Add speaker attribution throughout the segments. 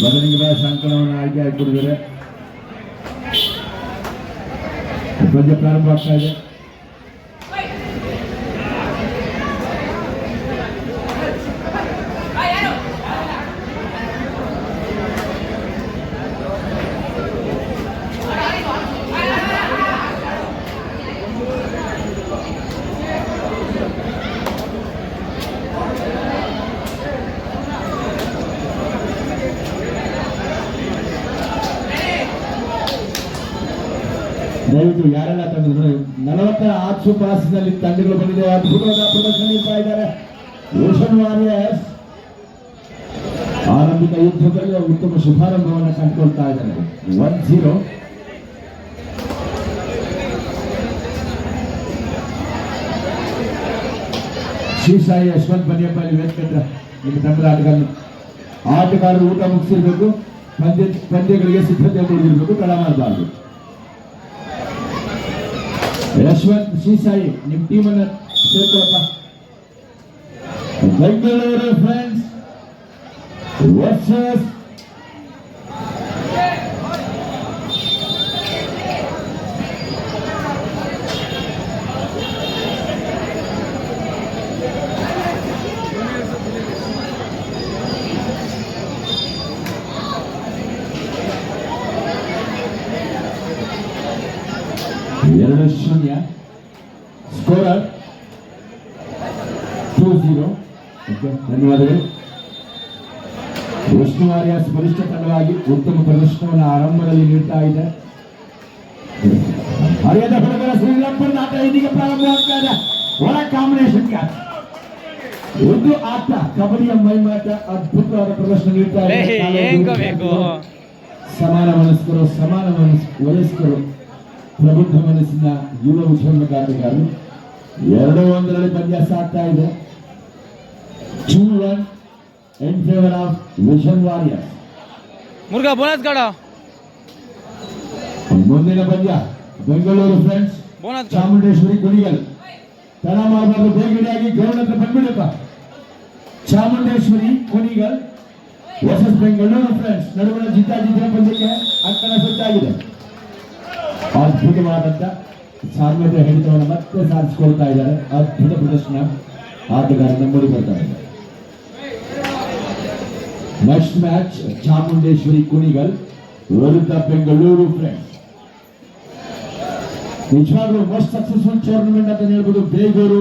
Speaker 1: ಬದಲಿಗೆ ಸಂಕಲನವನ್ನು ಆಯ್ಕೆ ಹಾಕಿದ್ದಾರೆ. ಪಂದ್ಯ ಪ್ರಾರಂಭ ಆಗ್ತಾ ಇದೆ. ದಯವಿಟ್ಟು ಯಾರೆಲ್ಲ ತಂದಿದ್ರು 40 ಆಸುಪಾಸಿನಲ್ಲಿ ತಂಡಗಳು ಬಂದಿದೆ. ಅದ್ಭುತವಾದ ಪ್ರದರ್ಶನ ನೀಡ್ತಾ ಇದ್ದಾರೆ ಓಷನ್ ವಾರಿಯರ್ಸ್. ಆರಂಭಿಕ ಯುದ್ಧದಲ್ಲಿ ಉತ್ತಮ ಶುಭಾರಂಭವನ್ನು ಕಂಡುಕೊಳ್ತಾ ಇದ್ದಾರೆ. 1-0. ಶ್ರೀ ಸಾಯಿ ಯಶವಂತ್ ಬನಿಯಪ್ಪಲ್ಲಿ ವೇದಿಕೆ ನಿಮ್ಮ ತಂಡದ ಆಟಗಾರರು ಊಟ ಮುಗಿಸಿರ್ಬೇಕು, ಪಂದ್ಯಗಳಿಗೆ ಸಿದ್ಧತೆ ಮಾಡಿರ್ಬೇಕು, ತಡ ಮಾಡಬಾರ್ದು. ಯಶವಂತ್ ಶ್ರೀಸಾಯಿ ನಿಮ್ಮ ಟೀಮ್ ಅನ್ನ ಸೇರ್ಕೊಳಪ್ಪ. ಬೆಂಗಳೂರು ಫ್ರೆಂಡ್ಸ್ ವರ್ಸಸ್ ಎರಡು ಶೂನ್ಯ. ಸ್ಕೋರರ್ 2-0. ಧನ್ಯವಾದಗಳು. ವಿಷ್ಣು ವಾರಿಯರ್ಸ್ ಬಲಿಷ್ಠ ತಂಡವಾಗಿ ಉತ್ತಮ ಪ್ರದರ್ಶನವನ್ನು ಆರಂಭದಲ್ಲಿ ನೀಡ್ತಾ ಇದೆ. ಹರಿಯದ ಹುಡುಗರ ಶ್ರೀರಂಗಪುರದ ಆಟ ಇದೀಗ ಪ್ರಾರಂಭವಾಗ್ತಾ ಇದೆ. ಒಳ ಕಾಂಬಿನೇಷನ್ ಕ್ಯಾಚ್. ಒಂದು ಆಟ ಕಬಡ್ಡಿಯ ಮೈಮಾಟ ಅದ್ಭುತವಾದ ಪ್ರದರ್ಶನ ನೀಡ್ತಾ ಇದೆ. ಸಮಾನ ವಯಸ್ಕರು ಪ್ರಬುದ್ಧ ಮನಸ್ಸಿನ ಯುವ ಉದ್ಯಮಗಾರರು 2-1 ಪಂದ್ಯ ಸಾಗ್ತಾ ಇದೆ. 2-1 in favor of vision warriors. ಮುಂದಿನ ಪಂದ್ಯ ಬೆಂಗಳೂರು ಫ್ರೆಂಡ್ಸ್ ಚಾಮುಂಡೇಶ್ವರಿ ಕುಣಿಗಲ್. ತಡ ಮಾಡಬಾರ್ದು, ಬೇಗನೆಯಾಗಿ ಗ್ರೌಂಡ್ ಹತ್ರ ಬಂದ್ಬಿಡಪ್ಪ. ಚಾಮುಂಡೇಶ್ವರಿ ಕುಣಿಗಲ್ ವರ್ಸಸ್ ಬೆಂಗಳೂರು ಫ್ರೆಂಡ್ಸ್ ನಡುವಿನ ಜಿದ್ದಾಜಿದ್ದ ಪಂದ್ಯಕ್ಕೆ ಅಂಕಣ ಸಜ್ಜಾಗಿದೆ. ಅದ್ಭುತವಾದಂತ ಸಾಮ್ಯತೆ ಹಿಡಿತವನ್ನು ಮತ್ತೆ ಸಾಧಿಸಿಕೊಳ್ತಾ ಇದ್ದಾರೆ. ಅದ್ಭುತ ಪ್ರದರ್ಶನ ಆಟಗಾರರಿಂದ ಮೂಡಿ ಬರ್ತಾ ಇದೆ. ನೆಕ್ಸ್ಟ್ ಮ್ಯಾಚ್ ಚಾಮುಂಡೇಶ್ವರಿ ಕುಣಿಗಲ್ ವಿರುದ್ಧ ಬೆಂಗಳೂರು ಫ್ರೆಂಡ್ಸ್. ನಿಜವಾಗ್ಲೂ ಮೋಸ್ಟ್ ಸಕ್ಸಸ್ಫುಲ್ ಟೂರ್ನಮೆಂಟ್ ಅಂತ ಹೇಳ್ಬೋದು. ಬೇಗೂರು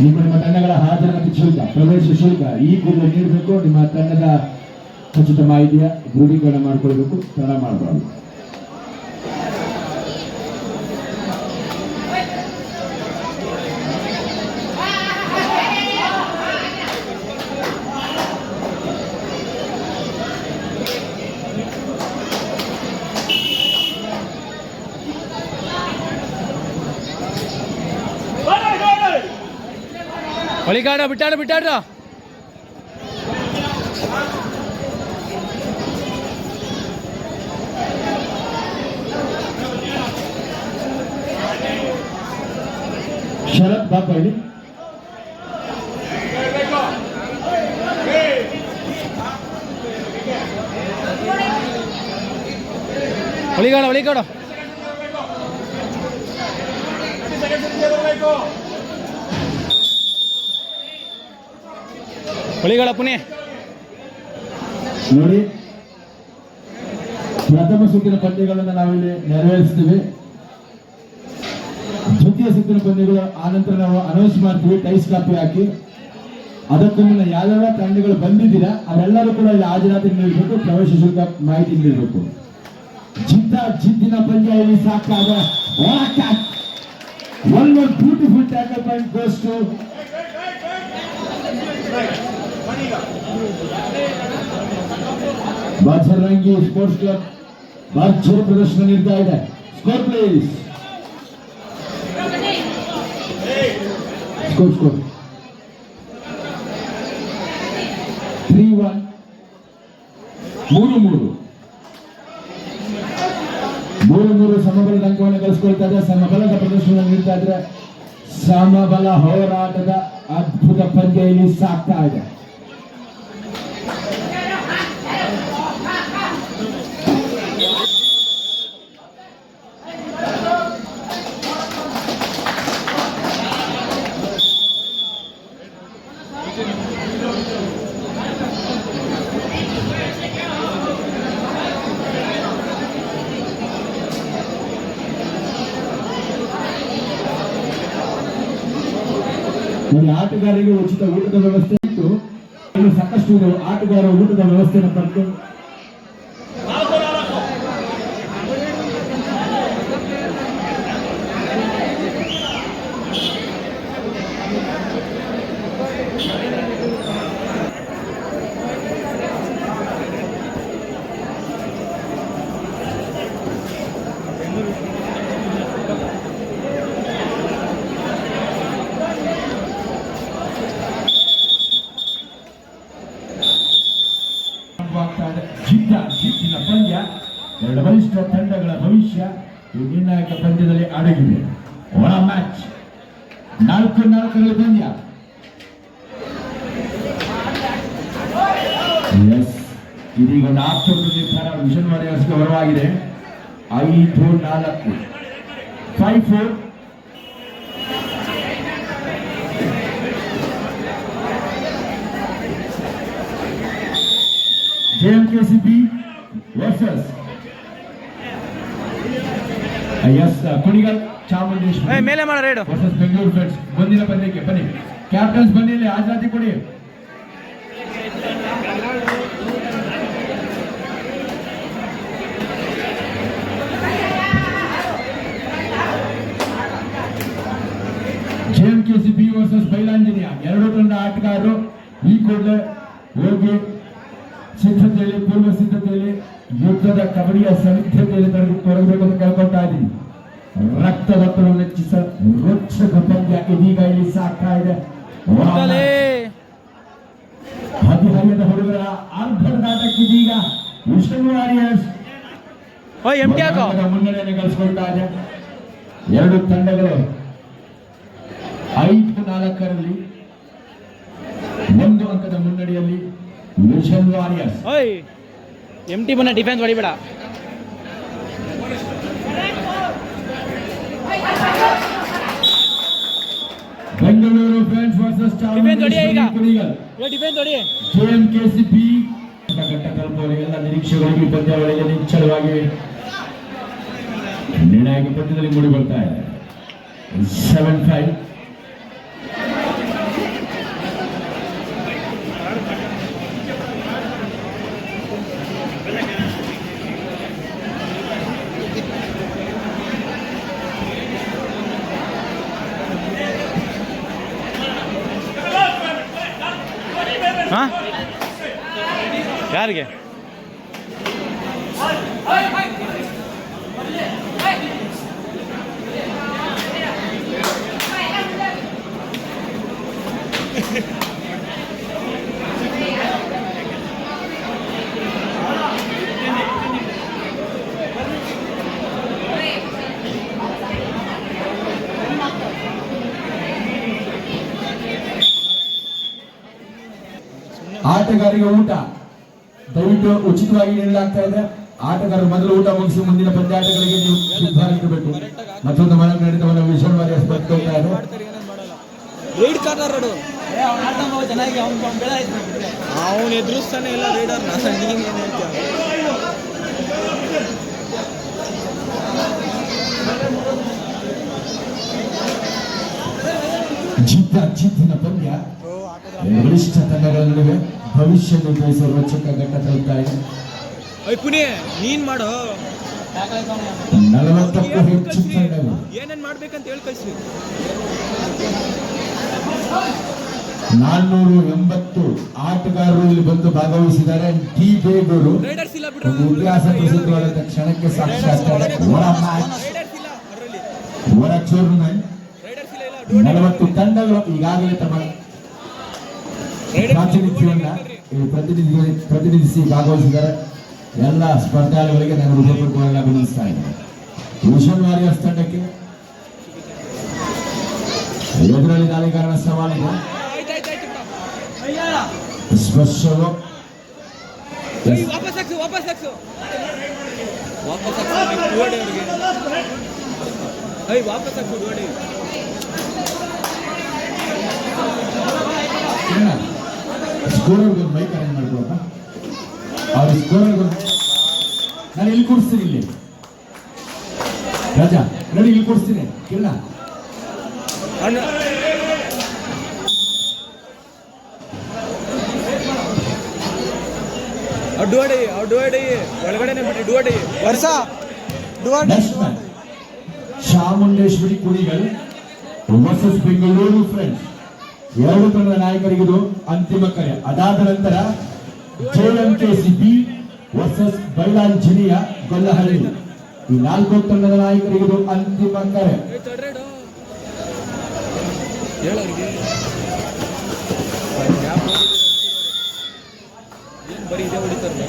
Speaker 1: ನಿಮ್ಮ ತಂಡಗಳ ಹಾಜರಾತಿ ಶುಲ್ಕ, ಪ್ರವೇಶ ಶುಲ್ಕ ಈ ಕೂಡಲೇ ನೀಡಬೇಕು. ನಿಮ್ಮ ತಂಡದ ಖಚಿತ ಮಾಹಿತಿಯ ದೃಢೀಕರಣ ಮಾಡಿಕೊಳ್ಬೇಕು, ತಡ ಮಾಡಬಾರ್ದು.
Speaker 2: ಹೊಲಿಗಾಡ ಬಿಟ್ಟಾಡ್ರ
Speaker 1: ಶರತ್ ಬಾಪ ಇಲ್ಲಿ
Speaker 2: ಹೊಲಿಗಾಡ ಹೊಳಿಗಳ ಪುಣೆ
Speaker 1: ನೋಡಿ. ಪ್ರಥಮ ಸುತ್ತಿನ ಪಂದ್ಯಗಳನ್ನು ನಾವಿಲ್ಲಿ ನೆರವೇರಿಸ್ತೀವಿ. ದ್ವಿತೀಯ ಸುತ್ತಿನ ಪಂದ್ಯಗಳು ಆನಂತರ ನಾವು ಅನೌನ್ಸ್ ಮಾಡ್ತೀವಿ ಟೈಸ್ ಕಾಪಿ ಹಾಕಿ. ಅದಕ್ಕೂ ಮುನ್ನ ಯಾವ್ಯಾವ ತಂಡಗಳು ಬಂದಿದ್ದೀರಾ ಅವರೆಲ್ಲರೂ ಕೂಡ ಇಲ್ಲಿ ಹಾಜರಾತಿ ನೀಡಬೇಕು, ಪ್ರವೇಶ ಶುಲ್ಕ ಮಾಹಿತಿ ನೀಡಬೇಕು. ಜಿದ್ದಿನ ಪಂದ್ಯ ಇಲ್ಲಿ ಸಾಕಾಗ one more beautiful tackle point goes to Bacharangi sports club. ಭರ್ಜರಿ ಪ್ರದರ್ಶನ ನೀಡ್ತಾ ಇದೆ. Score please. ಸ್ಕೋರ್ 3-1 3-3 ಸಮಬಲದ ಅಂಕವನ್ನು ಗಳಿಸಿಕೊಳ್ತಾ ಇದೆ, ಸಮಬಲದ ಪ್ರದರ್ಶನ ನೀಡ್ತಾ ಇದ್ರೆ ಸಮಬಲ ಹೋರಾಟದ ಅದ್ಭುತ ಪಂದ್ಯ ಇಲ್ಲಿ ಸಾಗ್ತಾ ಇದೆ. ನೋಡಿ, ಆಟಗಾರರಿಗೆ ಉಚಿತ ಊಟದ ವ್ಯವಸ್ಥೆ ಇತ್ತು. ಇನ್ನು ಸಾಕಷ್ಟು ಆಟಗಾರರ ಊಟದ ವ್ಯವಸ್ಥೆಯನ್ನು ಪಡ್ಕೊಂಡು ಜಿದ್ದಿನ ಪಂದ್ಯ. ಎರಡು ಬಲಿಷ್ಠ ತಂಡಗಳ ಭವಿಷ್ಯ ಈ ನಿರ್ಣಾಯಕ ಪಂದ್ಯದಲ್ಲಿ ಅಡಗಿದೆ. ಒಳ ಮ್ಯಾಚ್ 4-4 ಪಂದ್ಯ. ಇದೀಗ ಒಂದು ಆಪ್ತೋರ್ಗ ನಿರ್ಧಾರ ವಿಷನ್ ವಾರಿಯರ್ಸ್ಗೆ ಹೊರವಾಗಿದೆ. 5-4 5-4. JMKCB ವರ್ಸಸ್ ಕುಣಿಗಲ್ ಚಾಮುಂಡೇಶ್ವರಿ
Speaker 2: ಮೇಲೆ ಮಾಡ ರೇಡು
Speaker 1: ವರ್ಸಸ್ ಬೆಂಗಳೂರು ಫ್ರೆಂಡ್ಸ್. ಮುಂದಿನ ಪಂದ್ಯಕ್ಕೆ ಬನ್ನಿ. ಕ್ಯಾಪ್ಟನ್ಸ್ ಬನ್ನಿ, ಇಲ್ಲಿ ಹಾಜರಾತಿ ಕೊಡಿ. JMKCB versus Bailanjaneya. ಎರಡು ತಂಡ ಆಟಗಾರರು ಈ ಕೂಡಲೇ ಹೋಗಿ ಸಿದ್ಧತೆಯಲ್ಲಿ, ಪೂರ್ವ ಸಿದ್ಧತೆಯಲ್ಲಿ, ಯುದ್ಧದ ಕಬಡ್ಡಿಯ ಸನ್ನದ್ಧತೆಯಲ್ಲಿ ತೊಡಗಬೇಕು ಅಂತ ಕೇಳ್ಕೊಳ್ತಾ ಇದ್ದೀನಿ. ರಕ್ತದೊತ್ತಡವನ್ನು ಹೆಚ್ಚಿಸ ರೋಚಕ ಪಂದ್ಯ ಇದೀಗ ಇಲ್ಲಿ ಸಾಗ್ತಾ ಇದೆ. ಹದಿಹರೆಯದ ಹುಡುಗರ ಅರ್ಧದಾಟಕ್ಕಿದೀಗ ವಿಷನ್ ವಾರಿಯರ್ಸ್ ಮುನ್ನಡೆಯನ್ನು ಗಳಿಸಿಕೊಳ್ತಾ ಇದೆ. ಎರಡು ತಂಡಗಳು 5-4 1 ಅಂಕದ ಮುನ್ನಡೆಯಲ್ಲಿ ವಿಷನ್ ವಾರಿಯರ್ಸ್.
Speaker 2: ಎಂಟಿ ಬನ್ನ ಡಿಫೆನ್ಸ್ ಹೊಡಿಬೇಡ.
Speaker 1: Bengaluru friends versus JMKCB. ಘಟ್ಟ ತಲುಪುವ ಎಲ್ಲ ನಿರೀಕ್ಷೆಗಳು ಪಂದ್ಯಾವಳಿಗೆ ನಿಚ್ಚಳವಾಗಿವೆ. ನಿರ್ಣಾಯಕ ಪಂದ್ಯದಲ್ಲಿ ಮೂಡಿ ಬರ್ತಾ ಇದೆ. 7-5.
Speaker 2: ಯಾರಿಗೆ
Speaker 1: ಆಟಗಾರರಿಗೆ ಊಟ ದಯವಿಟ್ಟು ಉಚಿತವಾಗಿ ನೀಡಲಾಗ್ತಾ ಇದೆ. ಆಟಗಾರರು ಮೊದಲು ಊಟ ಮುಗಿಸಿ ಮುಂದಿನ ಪಂದ್ಯಾಟಗಳಿಗೆ ನೀವು ಸಿದ್ಧರಾಗಿರಬೇಕು. ಮತ್ತೊಂದು ಮನೆ ನಡೆದವನ್ನ ವಿಷನ್ ವಾರಿಯರ್ಸ್ ಬರ್ಕೊಳ್ತಾ ಇದೆ.
Speaker 2: ಅವನು ಎದುರಿಸ್ತಾನೆ ಇಲ್ಲ ರೈಡರ್.
Speaker 1: ಜಿದ್ದಿನ ಪಂದ್ಯ. ಬಲಿಷ್ಠ ತಂಡಗಳ ನಡುವೆ ಭವಿಷ್ಯ ನಿರ್ಧರಿಸುವ ರೋಚಕ ಘಟ್ಟ ತಲುಪ್ತಾ ಇದೆ.
Speaker 2: ನೀನ್ ಮಾಡು
Speaker 1: 40ಕ್ಕೂ ಹೆಚ್ಚು ತಂಡಗಳು
Speaker 2: ಏನೇನ್ ಮಾಡ್ಬೇಕಂತ ಹೇಳಿ ಕಳಿಸಿ.
Speaker 1: 480 ಆಟಗಾರರು ಇಲ್ಲಿ ಬಂದು ಭಾಗವಹಿಸಿದ್ದಾರೆ. ಟಿ ಬೇಗೂರು ಒಂದು ಇತಿಹಾಸ ಪ್ರಸಿದ್ಧವಾದ ಕ್ಷಣಕ್ಕೆ ಸಾಕ್ಷಾತ್ಕಾರ. ಹೊರ ಟೂರ್ನಮೆಂಟ್ 40 ತಂಡಗಳು ಈಗಾಗಲೇ ತಮ್ಮ ಪ್ರಾತಿನಿಧ್ಯವನ್ನ ಪ್ರತಿನಿಧಿಸಿ ಭಾಗವಹಿಸಿದ್ದಾರೆ. ಎಲ್ಲ ಸ್ಪರ್ಧಾಳುಗಳಿಗೆ ನಾನು ಹೃದಯಪೂರ್ವಕವಾಗಿ ಅಭಿನಂದಿಸ್ತಾ ಇದ್ದೇನೆ. ವಿಷನ್ ವಾರಿಯರ್ಸ್ ತಂಡಕ್ಕೆ ಎದುರಲ್ಲಿ ದಾಳಿಗಾರನ ಸವಾಲಿದೆ.
Speaker 2: ಆಯ್ತಾಯ್ತಾಯ್ತು
Speaker 1: ಸ್ಪರ್ಶವು
Speaker 2: ವಾಪಸ್ ಹಾಕ್ಸು ವಾಪಸ್ ಹಾಕ್ಸು ವಾಪಸ್ ಹಾಕ್ಸು ಡುವಡೆ ಅವ್ರಿಗೆ ವಾಪಸ್ ಹಾಕ್ಸು ಡುವಡೆ
Speaker 1: ಸ್ಕೋರರ್ಗೆ ಬೈಕ್ ಅರೇಂಜ್ ಮಾಡ್ಕೊಳಪ್ಪ. ಅವ್ರ ಸ್ಕೋರರ್ಗೆ ನಾನು ಇಲ್ಲಿ ಕೂಡಿಸ್ತೀನಿ. ಇಲ್ಲಿ ರಾಜಾ ನೋಡಿ, ಇಲ್ಲಿ ಕೂಡಿಸ್ತೀನಿ. ಕಿರಣ
Speaker 2: ಅಣ್ಣ ಡುವಡೆ ಒಳಗಡೆನೆ ಬಿಟ್ಟು ಡುವಡೆ ವರ್ಷ
Speaker 1: next match Chamundeshwari Kunigal versus Bengaluru friends. ಎರಡು ತಂಡದ ನಾಯಕರಿಗಿದು ಅಂತಿಮ ಕರೆ. ಅದಾದ ನಂತರ JMKC ಬಿ ವರ್ಸಸ್ ಬೈಲಾಂಜಿನಿಯ ಗೊಲ್ಲಹಳ್ಳಿ. ಈ ನಾಲ್ಕು ತಂಡದ ನಾಯಕರಿಗಿದು ಅಂತಿಮ ಕರೆ.
Speaker 2: ಹೇಳೋರಿಗೆ ಏನು ಬರೀ ಇದೇ ಹೊಡಿತಾರೆ.